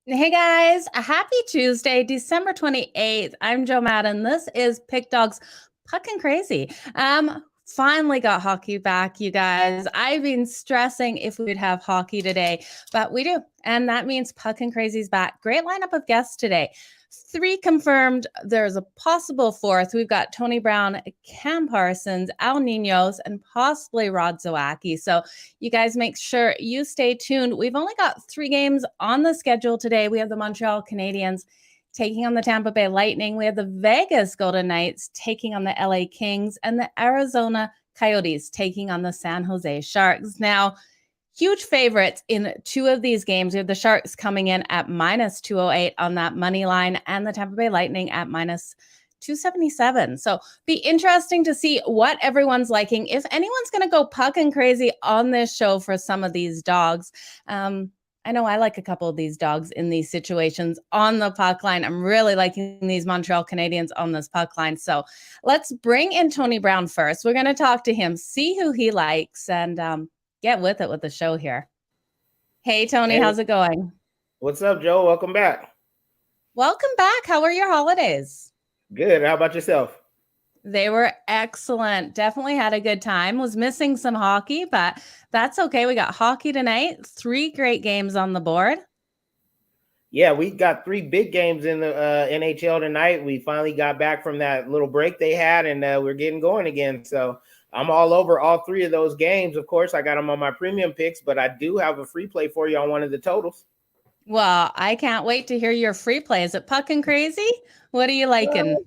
Hey guys, a happy Tuesday, December 28th. I'm Joe Madden. This is Pickdawgz Puckin Crazy. Finally got hockey back, you guys. I've been stressing if we'd have hockey today, but we do. And that means Puckin Crazy's back. Great lineup of guests today. 3 confirmed. There's a possible 4th. We've got Tony Brown, Cam Parsons, Al Ninos, and possibly Rod Zawacky. So you guys make sure you stay tuned. We've only got 3 games on the schedule today. We have the Montreal Canadiens taking on the Tampa Bay Lightning. We have the Vegas Golden Knights taking on the LA Kings, and the Arizona Coyotes taking on the San Jose Sharks. Now, huge favorites in 2 of these games. We have the Sharks coming in at minus 208 on that money line, and the Tampa Bay Lightning at minus 277. So be interesting to see what everyone's liking. If anyone's going to go Puckin Crazy on this show for some of these dogs. I know I like a couple of these dogs in these situations on the puck line. I'm really liking these Montreal Canadiens on this puck line. So let's bring in Tony Brown first. We're going to talk to him, see who he likes, and get with it with the show here. Hey, Tony, Hey, how's it going? what's up, Joe? Welcome back. Welcome back. How were your holidays? Good. How about yourself? They were excellent. Definitely had a good time. Was missing some hockey, but that's okay. We got hockey tonight. 3 great games on the board. Yeah, we got 3 big games in the NHL tonight. We finally got back from that little break they had, and we're getting going again. So I'm all over all 3 of those games. Of course, I got them on my premium picks, but I do have a free play for you on one of the totals. Well, I can't wait to hear your free play. Is it Puckin Crazy? What are you liking?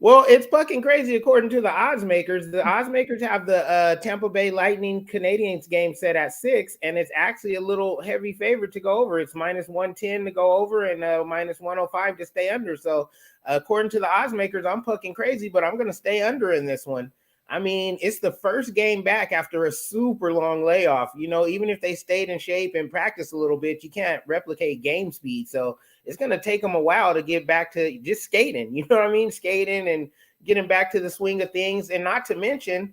Well, it's fucking crazy according to the odds makers. The odds makers have the Tampa Bay Lightning Canadiens game set at 6, and it's actually a little heavy favorite to go over. It's minus 110 to go over and minus 105 to stay under. So according to the odds makers, I'm fucking crazy, but I'm going to stay under in this one. I mean, it's the first game back after a super long layoff. You know, even if they stayed in shape and practiced a little bit, you can't replicate game speed. So it's going to take them a while to get back to just skating. You know what I mean? Skating and getting back to the swing of things. And not to mention,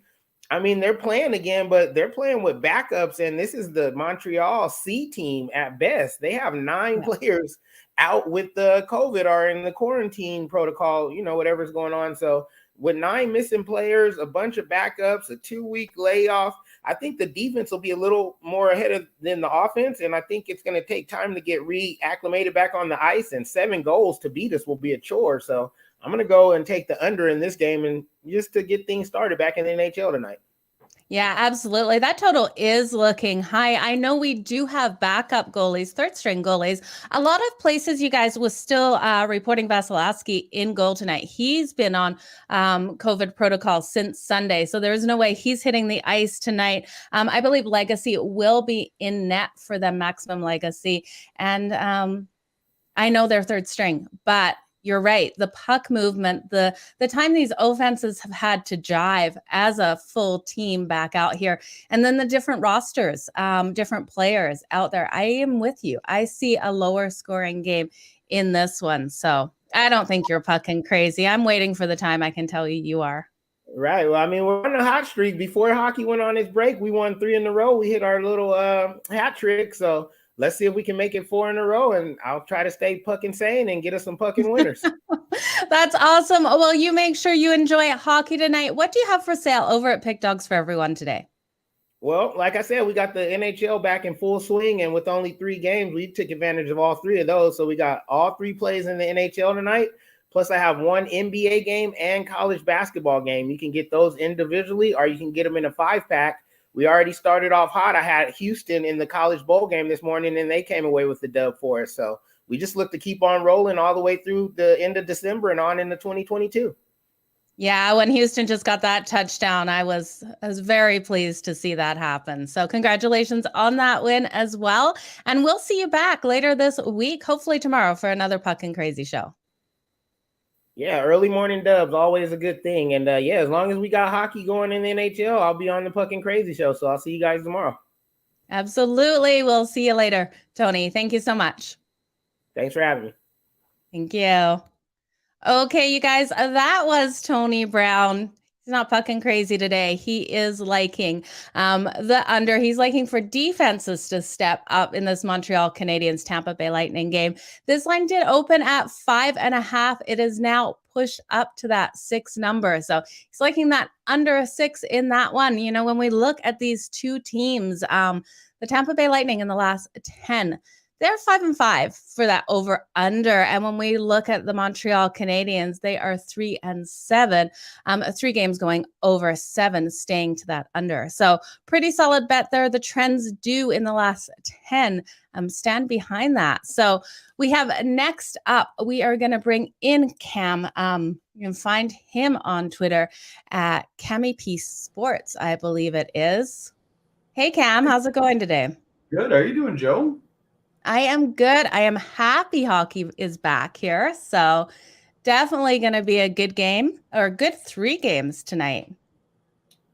I mean, they're playing again, but they're playing with backups. And this is the Montreal C team at best. They have 9 players out with the COVID or in the quarantine protocol, you know, whatever's going on. So with 9 missing players, a bunch of backups, a 2-week layoff, I think the defense will be a little more ahead than the offense, and I think it's going to take time to get reacclimated back on the ice, and 7 goals to beat us will be a chore. So I'm going to go and take the under in this game and just to get things started back in the NHL tonight. Yeah, absolutely. That total is looking high. I know we do have backup goalies, 3rd-string goalies. A lot of places, you guys, was still reporting Vasilevsky in goal tonight. He's been on COVID protocol since Sunday, so there's no way he's hitting the ice tonight. I believe Legacy will be in net for the Maximum Legacy, and I know they're 3rd string, but you're right. The puck movement, the time these offenses have had to jive as a full team back out here, and then the different rosters, different players out there. I am with you. I see a lower scoring game in this one. So I don't think you're Puckin Crazy. I'm waiting for the time I can tell you you are. Right. Well, I mean, we're on a hot streak. Before hockey went on its break, we won 3 in a row. We hit our little hat trick. So let's see if we can make it 4 in a row, and I'll try to stay pucking sane and get us some pucking winners. That's awesome. Well, you make sure you enjoy hockey tonight. What do you have for sale over at Pickdawgz for everyone today? Well, like I said, we got the NHL back in full swing, and with only 3 games, we took advantage of all 3 of those. So we got all 3 plays in the NHL tonight. Plus, I have 1 NBA game and college basketball game. You can get those individually, or you can get them in a 5-pack. We already started off hot. I had Houston in the college bowl game this morning, and they came away with the dub for us. So we just look to keep on rolling all the way through the end of December and on into 2022. Yeah, when Houston just got that touchdown, I was very pleased to see that happen. So congratulations on that win as well. And we'll see you back later this week, hopefully tomorrow, for another Puckin Crazy show. Yeah, early morning dubs, always a good thing. And yeah, as long as we got hockey going in the NHL, I'll be on the Puckin Crazy show. So I'll see you guys tomorrow. Absolutely. We'll see you later, Tony. Thank you so much. Thanks for having me. Thank you. Okay, you guys, that was Tony Brown. He's not Puckin crazy today. He is liking the under. He's liking for defenses to step up in this Montreal Canadiens Tampa Bay Lightning game. This line did open at 5.5. It is now pushed up to that 6 number. So he's liking that under a 6 in that one. You know, when we look at these two teams, the Tampa Bay Lightning in the last 10, they're 5-5 for that over under. And when we look at the Montreal Canadiens, they are 3-7, 3 games going over 7, staying to that under. So pretty solid bet there. The trends do in the last 10 stand behind that. So we have next up, we are going to bring in Cam. You can find him on Twitter at Cammy P Sports, I believe it is. Hey Cam, how's it going today? Good. How are you doing, Joe? I am good. I am happy hockey is back here. So definitely going to be a good game, or a good 3 games tonight.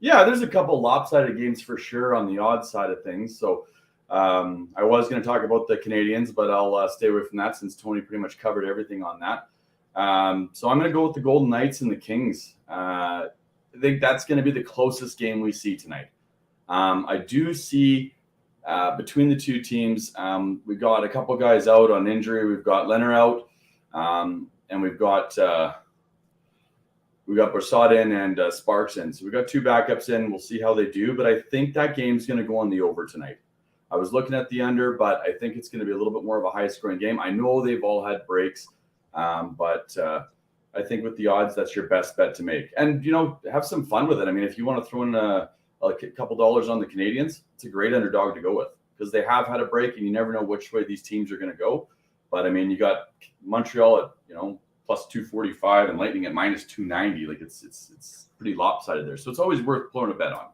Yeah, there's a couple lopsided games for sure on the odd side of things. So I was going to talk about the Canadiens, but I'll stay away from that since Tony pretty much covered everything on that. So I'm going to go with the Golden Knights and the Kings. I think that's going to be the closest game we see tonight. I do see between the two teams, we've got a couple guys out on injury. We've got Leonard out, and we've got Brassard in and Sparks in. So we've got 2 backups in. We'll see how they do, but I think that game's going to go on the over tonight. I was looking at the under, but I think it's going to be a little bit more of a high-scoring game. I know they've all had breaks, but I think with the odds, that's your best bet to make. And, you know, have some fun with it. I mean, if you want to throw in a couple dollars on the Canadiens, it's a great underdog to go with because they have had a break and you never know which way these teams are going to go. But I mean, you got Montreal at, you know, plus 245 and Lightning at minus 290. Like it's pretty lopsided there. So it's always worth blowing a bet on.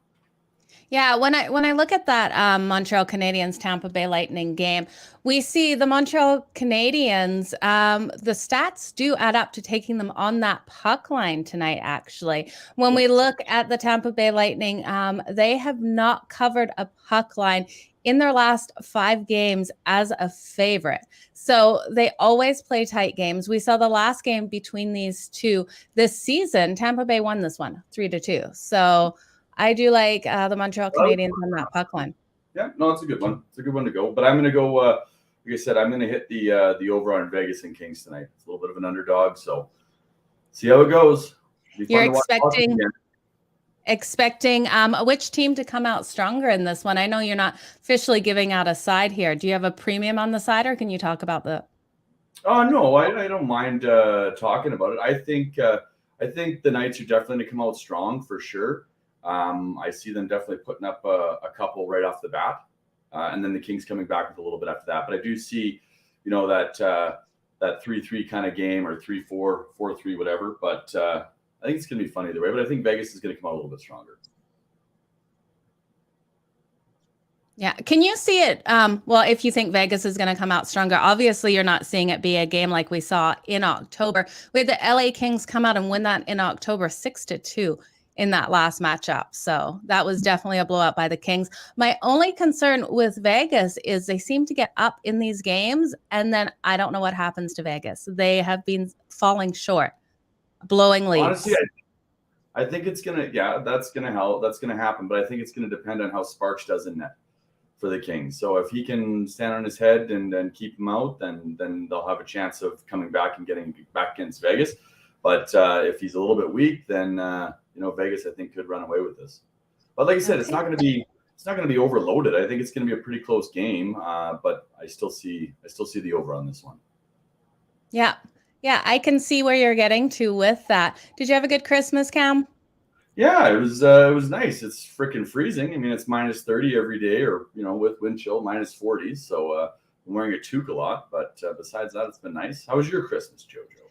Yeah, when I look at that Montreal Canadiens Tampa Bay Lightning game, we see the Montreal Canadiens, the stats do add up to taking them on that puck line tonight, actually. When we look at the Tampa Bay Lightning, they have not covered a puck line in their last 5 games as a favorite. So they always play tight games. We saw the last game between these two this season. Tampa Bay won this one 3-2. So I do like the Montreal Canadiens on that puck line. Yeah, no, it's a good one. It's a good one to go. But I'm going to go, like I said, I'm going to hit the over on Vegas and Kings tonight. It's a little bit of an underdog, so see how it goes. You're expecting which team to come out stronger in this one? I know you're not officially giving out a side here. Do you have a premium on the side, or can you talk about the? Oh no, I don't mind talking about it. I think the Knights are definitely going to come out strong for sure. I see them definitely putting up a couple right off the bat, and then the Kings coming back with a little bit after that. But I do see, you know, that 3-3 kind of game or 3-4, 4-3, whatever. But I think it's going to be fun either way. But I think Vegas is going to come out a little bit stronger. Yeah. Can you see it? Well, if you think Vegas is going to come out stronger, obviously you're not seeing it be a game like we saw in October. We had the LA Kings come out and win that in October 6-2. In that last matchup. So that was definitely a blowout by the Kings. My only concern with Vegas is they seem to get up in these games, and then I don't know what happens to Vegas. They have been falling short, blowing leads. Honestly, I think it's going to, that's going to help. That's going to happen. But I think it's going to depend on how Sparks does in net for the Kings. So if he can stand on his head and keep him out, then they'll have a chance of coming back and getting back against Vegas. But if he's a little bit weak, then you know, Vegas I think could run away with this. But like I said, it's not going to be overloaded. I think it's going to be a pretty close game. But I still see the over on this one. Yeah, I can see where you're getting to with that. Did you have a good Christmas, Cam? Yeah, it was nice. It's freaking freezing. I mean, it's minus 30 every day, or you know, with wind chill minus 40. So I'm wearing a toque a lot. But besides that, it's been nice. How was your Christmas, Jojo?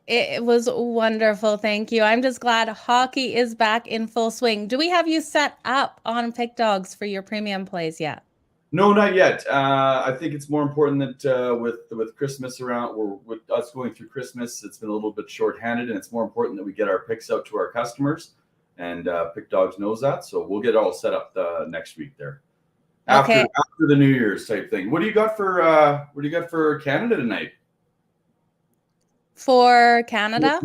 It was wonderful. Thank you. I'm just glad hockey is back in full swing. Do we have you set up on Pickdawgz for your premium plays yet? No, not yet. I think it's more important that with Christmas around, or with us going through Christmas, it's been a little bit shorthanded, and it's more important that we get our picks out to our customers. And Pickdawgz knows that, so we'll get it all set up next week there. After the New Year's type thing. What do you got for Canada tonight? For Canada?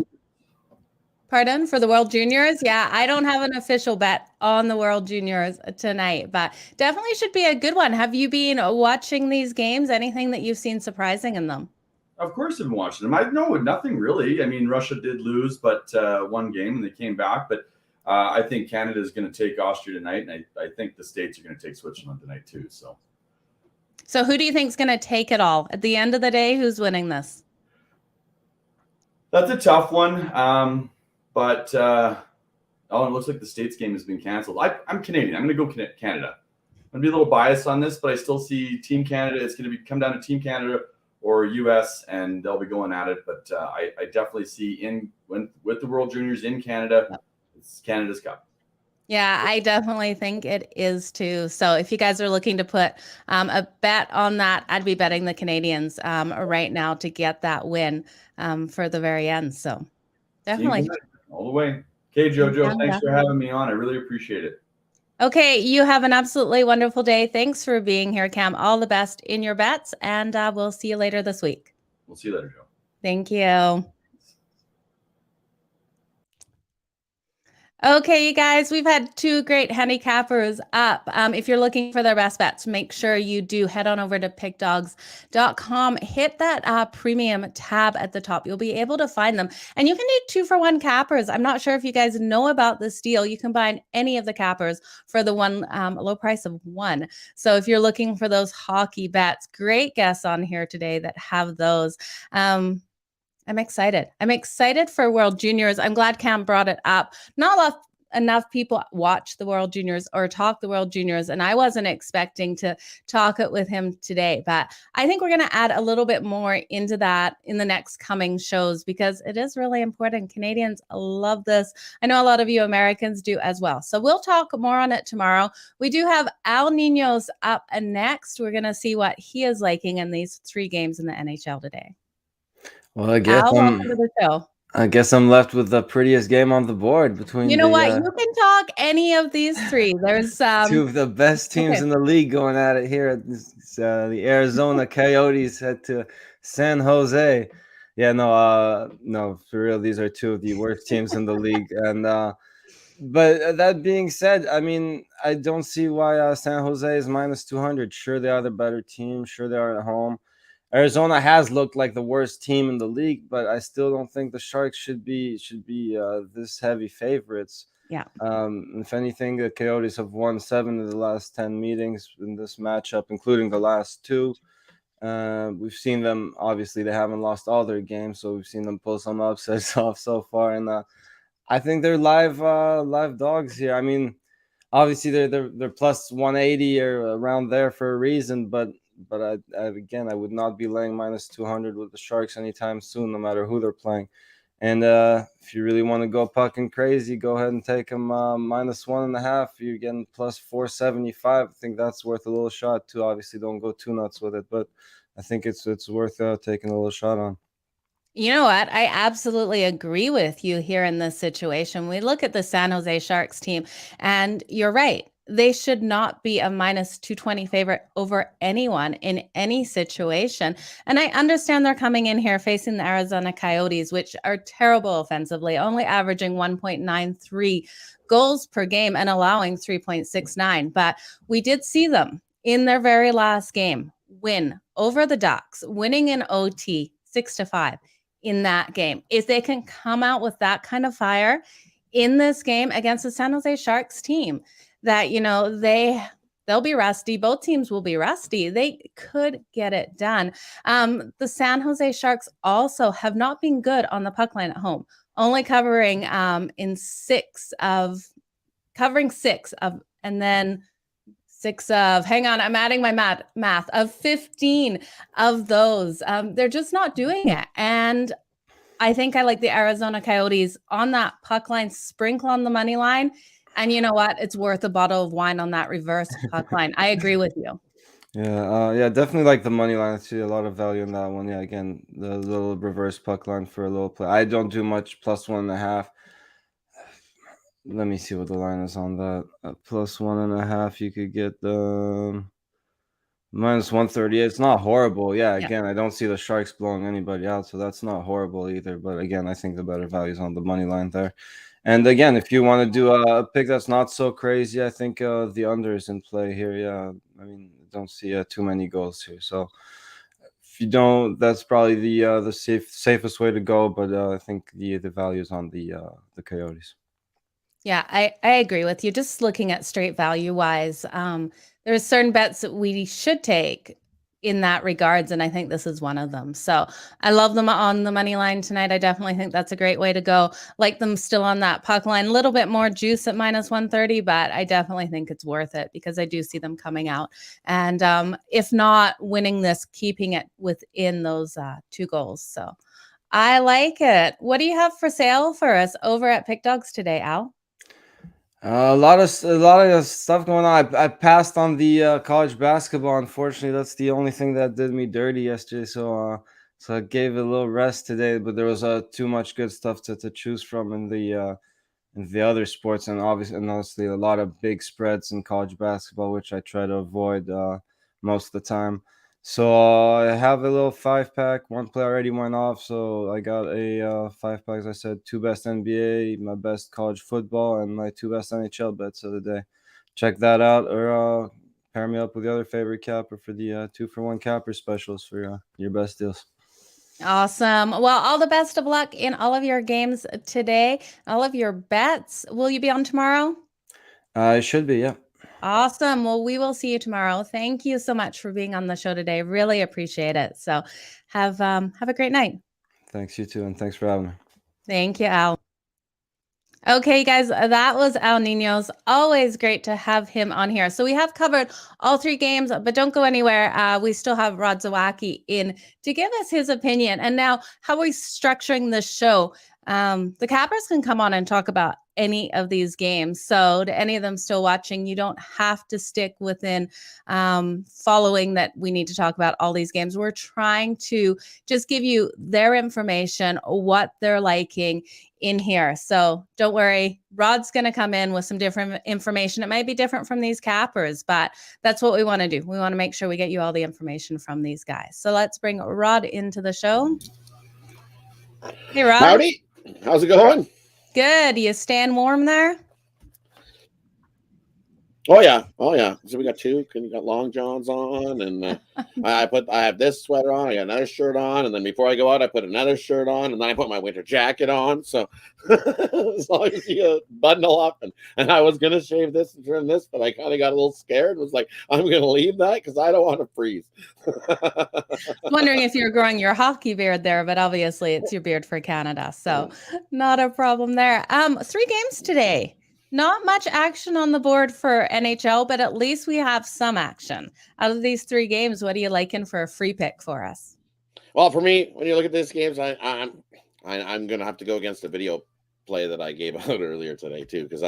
Pardon? For the World Juniors? Yeah, I don't have an official bet on the World Juniors tonight, but definitely should be a good one. Have you been watching these games? Anything that you've seen surprising in them? Of course, I've been watching them. I know nothing really. I mean, Russia did lose, but one game and they came back. But I think Canada is going to take Austria tonight, and I think the States are going to take Switzerland tonight too. So who do you think is going to take it all? At the end of the day, who's winning this? That's a tough one. But it looks like the States game has been canceled. I'm Canadian. I'm going to go Canada. I'm going to be a little biased on this, but I still see Team Canada. It's going to come down to Team Canada or US, and they'll be going at it. But I definitely see with the World Juniors in Canada, it's Canada's Cup. Yeah, I definitely think it is too. So if you guys are looking to put a bet on that, I'd be betting the Canadiens right now to get that win for the very end. So definitely. All the way. Okay, JoJo, thanks for having me on. I really appreciate it. Okay, you have an absolutely wonderful day. Thanks for being here, Cam. All the best in your bets, and we'll see you later this week. We'll see you later, Joe. Thank you. Okay, you guys, we've had two great handicappers up. If you're looking for their best bets, make sure you do head on over to pickdawgz.com. Hit that premium tab at the top. You'll be able to find them. And you can do 2-for-1 cappers. I'm not sure if you guys know about this deal. You can buy any of the cappers for the one low price of one. So if you're looking for those hockey bets, great guests on here today that have those. I'm excited. I'm excited for World Juniors. I'm glad Cam brought it up. Not enough people watch the World Juniors or talk the World Juniors, and I wasn't expecting to talk it with him today. But I think we're going to add a little bit more into that in the next coming shows because it is really important. Canadians love this. I know a lot of you Americans do as well. So we'll talk more on it tomorrow. We do have Ninos up next. We're going to see what he is liking in these 3 games in the NHL today. Well, welcome to the show. I guess I'm left with the prettiest game on the board between. You know what? You can talk any of these 3. There's 2 of the best teams in the league going at it here. The Arizona Coyotes head to San Jose. Yeah, no, for real, these are 2 of the worst teams in the league. And but that being said, I mean, I don't see why San Jose is minus 200. Sure, they are the better team. Sure, they are at home. Arizona has looked like the worst team in the league, but I still don't think the Sharks should be this heavy favorites. Yeah. If anything, the Coyotes have won 7 of the last 10 meetings in this matchup, including the last 2. We've seen them. Obviously, they haven't lost all their games, so we've seen them pull some upsets off so far. And I think they're live dogs here. I mean, obviously they're plus 180 or around there for a reason, but I would not be laying minus 200 with the Sharks anytime soon, no matter who they're playing. And if you really want to go Puckin crazy, go ahead and take them minus 1.5. You're getting plus 475. I think that's worth a little shot too. Obviously, don't go too nuts with it, but I think it's worth taking a little shot on. You know what? I absolutely agree with you here in this situation. We look at the San Jose Sharks team, and you're right. They should not be a minus 220 favorite over anyone in any situation. And I understand they're coming in here facing the Arizona Coyotes, which are terrible offensively, only averaging 1.93 goals per game and allowing 3.69. But we did see them in their very last game win over the Ducks, winning in OT 6-5 in that game. If they can come out with that kind of fire in this game against the San Jose Sharks team, that, they'll be rusty. Both teams will be rusty. They could get it done. The San Jose Sharks also have not been good on the puck line at home, only covering 6 of, and then 6 of, hang on, I'm adding my math of 15 of those. They're just not doing it. And I think I like the Arizona Coyotes on that puck line, sprinkle on the money line. And you know what? It's worth a bottle of wine on that reverse puck line. I agree with you. Yeah, definitely like the money line. I see a lot of value in that one. Yeah, again, the little reverse puck line for a little play. I don't do much plus 1.5. Let me see what the line is on that. Plus 1.5, you could get Minus 138. It's not horrible. Yeah, Yeah. again, I don't see the Sharks blowing anybody out, so that's not horrible either. But again, I think the better value is on the money line there. And again, if you want to do a pick that's not so crazy, I think the under is in play here. Yeah, I mean, don't see too many goals here. So if you don't, that's probably the safest way to go. But I think the value is on the Coyotes. Yeah, I agree with you. Just looking at straight value wise, there's certain bets that we should take in that regards, and I think this is one of them. So I love them on the money line tonight. I definitely think that's a great way to go. Like them still on that puck line, a little bit more juice at minus 130, but I definitely think it's worth it because I do see them coming out. And if not winning this, keeping it within those 2 goals. So I like it. What do you have for sale for us over at Pickdawgz today, Al? A lot of stuff going on. I passed on the college basketball. Unfortunately, that's the only thing that did me dirty yesterday. So I gave it a little rest today. But there was too much good stuff to choose from in the other sports, and honestly, a lot of big spreads in college basketball, which I try to avoid most of the time. So I have a little 5-pack. One play already went off, so I got a 5-pack. As I said, 2 best NBA, my best college football, and my 2 best NHL bets of the day. Check that out, or pair me up with the other favorite capper for the 2-for-1 capper specials for your best deals. Awesome. Well, all the best of luck in all of your games today, all of your bets. Will you be on tomorrow? It should be, yeah. Awesome. Well, we will see you tomorrow. Thank you so much for being on the show today. Really appreciate it. So have a great night. Thanks, you too, and thanks for having me. Thank you, Al. Okay, guys, that was Al Ninos. Always great to have him on here. So we have covered all 3 games, but don't go anywhere. We still have Rod Zawacky in to give us his opinion. And now, how are we structuring this show? The Cappers can come on and talk about any of these games. So to any of them still watching, you don't have to stick within following that we need to talk about all these games. We're trying to just give you their information, what they're liking in here. So don't worry. Rod's going to come in with some different information. It might be different from these Cappers, but that's what we want to do. We want to make sure we get you all the information from these guys. So let's bring Rod into the show. Hey, Rod. Howdy. How's it going? Good. You staying warm there? Oh yeah. So we got 2. You got long johns on, and I have this sweater on. I got another shirt on, and then before I go out, I put another shirt on, and then I put my winter jacket on. So as long as you bundle up, and I was gonna shave this and trim this, but I kind of got a little scared. Was like, I'm gonna leave that because I don't want to freeze. Wondering if you're growing your hockey beard there, but obviously it's your beard for Canada, so not a problem there. 3 games today. Not much action on the board for NHL, but at least we have some action. Out of these 3 games, what are you liking for a free pick for us? Well, for me, when you look at these games, I'm gonna have to go against the video play that I gave out earlier today too, because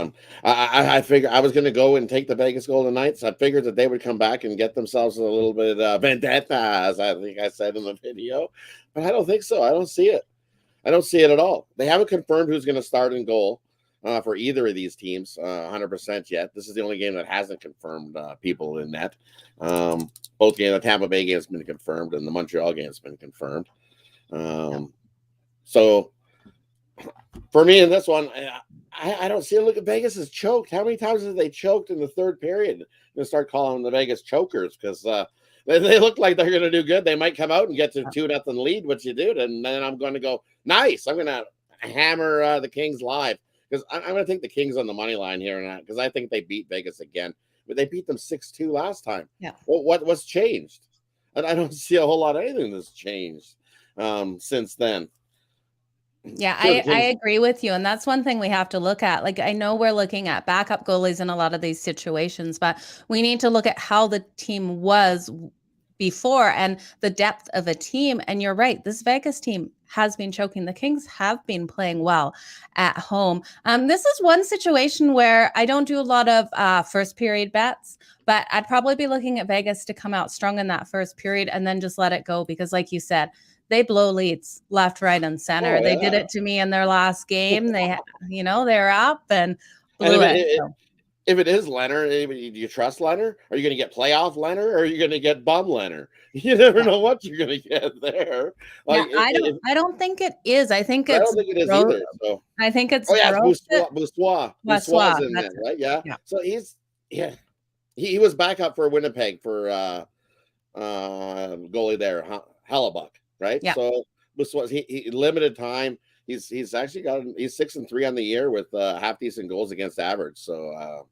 I figured I was gonna go and take the Vegas Golden Knights. I figured that they would come back and get themselves a little bit vendetta, as I think I said in the video, but I don't think so. I don't see it. I don't see it at all. They haven't confirmed who's going to start in goal for either of these teams 100% yet. This is the only game that hasn't confirmed people in net. Both games, the Tampa Bay game has been confirmed, and the Montreal game has been confirmed. So for me in this one, I don't see it. Look at Vegas is choked. How many times have they choked in the 3rd period? I'm going to start calling them the Vegas chokers because they look like they're going to do good. They might come out and get to 2-0 lead, which you do, and then I'm going to go, nice. I'm going to hammer the Kings live. Because I'm going to take the Kings on the money line here and because I think they beat Vegas again. But they beat them 6-2 last time. Yeah. Well, what's changed? And I don't see a whole lot of anything that's changed since then. Yeah, I agree with you. And that's one thing we have to look at. Like, I know we're looking at backup goalies in a lot of these situations, but we need to look at how the team was before and the depth of a team. And you're right, this Vegas team has been choking. The Kings have been playing well at home. This is one situation where I don't do a lot of first period bets, but I'd probably be looking at Vegas to come out strong in that first period and then just let it go. Because like you said, they blow leads left, right, and center. They did it to me in their last game. They, they're up and blew it. if it is Leonard, do you trust Leonard? Are you going to get playoff Leonard, or are you going to get bum Leonard? You never know what you're going to get there. Like, yeah, I don't think it is. I think I it's don't think it is either. So, I think it's oh yeah, Broad. it's Boussois in there, right? Yeah. So he was back up for Winnipeg for goalie there, Hellebuck, right? Yeah. So Boussois, he limited time. He's actually he's 6-3 on the year with half decent goals against average. So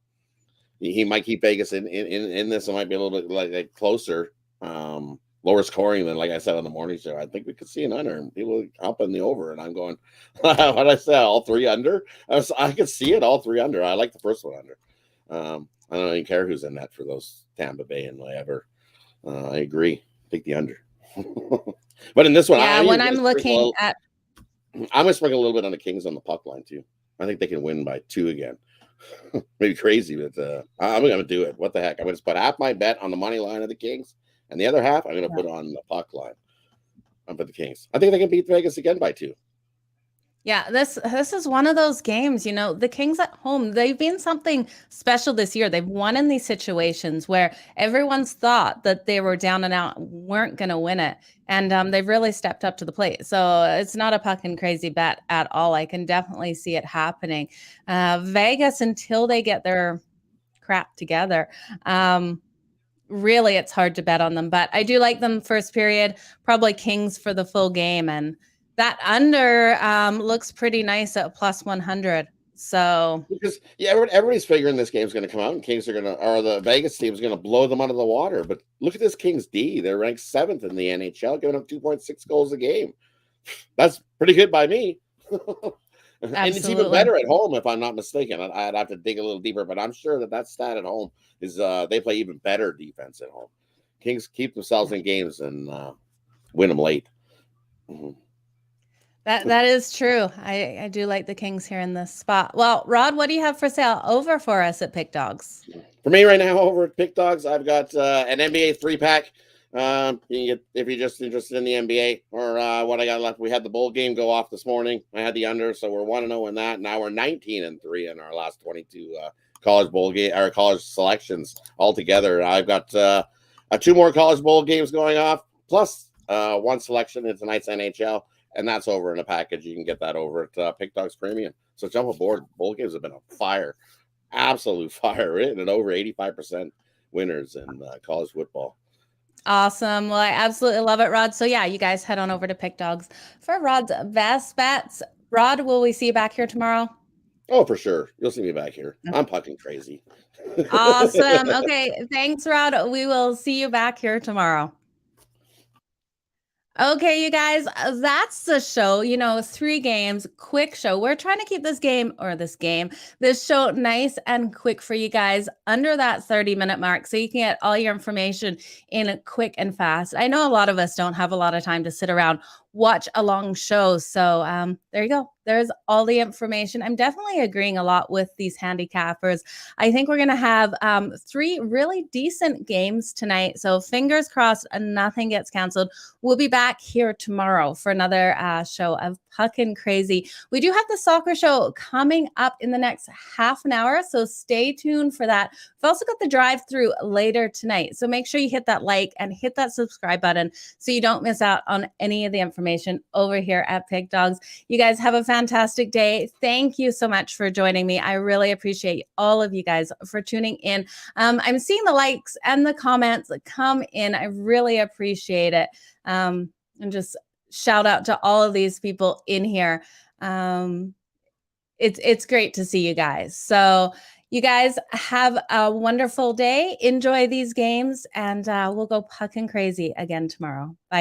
he might keep Vegas in this. It might be a little bit like closer, lower scoring than, like I said on the morning show. I think we could see an under, and people up in the over. And I'm going, what did I say? All 3 under. I could see it all 3 under. I like the first one under. I don't even care who's in that for those Tampa Bay and whatever. I agree. Take the under. But in this one, I'm looking at, I'm gonna sprinkle a little bit on the Kings on the puck line too. I think they can win by 2 again. Maybe crazy, but I'm gonna do it. What the heck? I'm gonna put half my bet on the money line of the Kings, and the other half I'm gonna put on the puck line. I'm for the Kings. I think they can beat Vegas again by 2. Yeah, this is one of those games, the Kings at home, they've been something special this year. They've won in these situations where everyone's thought that they were down and out, weren't going to win it. And they've really stepped up to the plate. So it's not a Puckin crazy bet at all. I can definitely see it happening. Vegas, until they get their crap together, really, it's hard to bet on them. But I do like them first period, probably Kings for the full game. And that under looks pretty nice at plus 100. So because everybody's figuring this game's going to come out and Kings are going to, or the Vegas team is going to blow them out of the water. But look at this Kings D; they're ranked 7th in the NHL, giving up 2.6 goals a game. That's pretty good by me. And it's even better at home, if I'm not mistaken. I'd have to dig a little deeper, but I'm sure that stat at home is they play even better defense at home. Kings keep themselves in games and win them late. Mm-hmm. That is true. I do like the Kings here in this spot. Well, Rod, what do you have for sale over for us at Pickdawgz? For me right now over at Pickdawgz, I've got an NBA 3-pack. You can get, if you're just interested in the NBA, or what I got left. We had the bowl game go off this morning. I had the under, so we're 1-0 in that. Now we're 19-3 in our last 22 college bowl game or college selections altogether. I've got 2 more college bowl games going off, plus 1 selection in tonight's NHL. And that's over in a package. You can get that over at Pickdawgz Premium. So jump aboard. Bowl games have been on fire. Absolute fire. And over 85% winners in college football. Awesome. Well, I absolutely love it, Rod. So yeah, you guys head on over to Pickdawgz for Rod's best bets. Rod, will we see you back here tomorrow? Oh, for sure. You'll see me back here. I'm Puckin crazy. Awesome. Okay. Thanks, Rod. We will see you back here tomorrow. Okay, you guys, that's the show. 3 games, quick show. We're trying to keep this show nice and quick for you guys under that 30-minute mark so you can get all your information in quick and fast. I know a lot of us don't have a lot of time to sit around, watch a long show. So there you go. There's all the information. I'm definitely agreeing a lot with these handicappers. I think we're going to have 3 really decent games tonight. So fingers crossed nothing gets canceled. We'll be back here tomorrow for another show of Puckin Crazy. We do have the soccer show coming up in the next half an hour, so stay tuned for that. We've also got the drive-through later tonight, so make sure you hit that like and hit that subscribe button so you don't miss out on any of the information over here at Pickdawgz. You guys have a fantastic day. Thank you so much for joining me. I really appreciate all of you guys for tuning in. I'm seeing the likes and the comments that come in. I really appreciate it. And just shout out to all of these people in here. It's great to see you guys. So you guys have a wonderful day. Enjoy these games, and we'll go Puckin Crazy again tomorrow. Bye, guys.